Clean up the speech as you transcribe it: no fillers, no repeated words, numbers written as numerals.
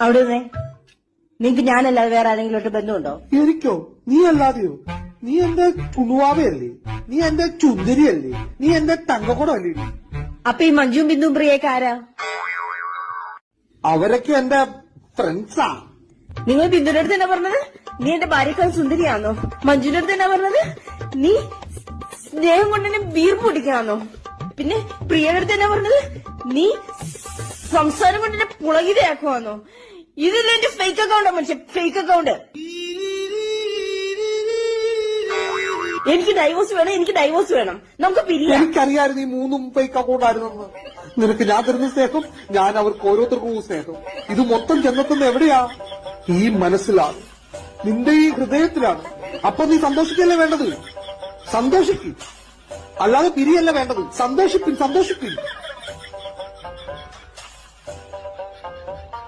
അവിടെ നിന്നേ. നിങ്ങക്ക് ഞാനല്ലാതെ വേറെ ആരെങ്കിലും ബന്ധമുണ്ടോ? എനിക്കോ? നീ അല്ലാതെയോ? നീ എന്റെ കുണുവാവയല്ലേ? നീ എന്റെ ചുന്ദരിയല്ലേ? നീ എന്റെ തങ്കക്കുടമല്ലേ? അപ്പൊ ഈ മഞ്ജുവും ബിന്ദുവും പ്രിയൊക്കെ ആരാ? അവരൊക്കെ എന്റെ ഫ്രണ്ട്സാ. നിങ്ങൾ ബിന്ദുവിന്റെ അടുത്ത് എന്നാ പറഞ്ഞത്? നീ എന്റെ ഭാര്യക്കാൾ സുന്ദരിയാണോ? മഞ്ജുവിന്റെ അടുത്ത് എന്നാ പറഞ്ഞത്? നീ സ്നേഹം കൊണ്ട് എന്നെ വീർപ്പ് പിടിക്കാന്നോ? പിന്നെ പ്രിയയുടെ അടുത്ത് എന്നാ പറഞ്ഞത്? നീ സംസാരം കൊണ്ട് എന്നെ പുളകിതയാക്കുവാന്നോ? ഇതല്ലേ എന്റെ ഫേക്ക് അക്കൗണ്ടാ മനുഷ്യൻ, ഫേക്ക് അക്കൗണ്ട്. എനിക്ക് ഡൈവോഴ്സ് വേണം, എനിക്ക് ഡൈവോഴ്സ് വേണം. നമുക്ക് പിരിയാം. എനിക്കറിയായിരുന്നു ഈ മൂന്നും ഫേക്ക് അക്കൗണ്ടായിരുന്നെന്ന്. നിനക്ക് ഞാൻ തരുന്ന സ്നേഹം, ഞാൻ അവർക്ക് ഓരോരുത്തർക്കും സ്നേഹം. ഇത് മൊത്തം ചെന്നെത്തുന്ന എവിടെയാ? ഈ മനസ്സിലാണ്, നിന്റെ ഈ ഹൃദയത്തിലാണ്. അപ്പൊ നീ സന്തോഷിക്കല്ലേ വേണ്ടത്? സന്തോഷിക്കും, അല്ലാതെ പിരിയല്ല വേണ്ടത്. സന്തോഷിപ്പിൻ.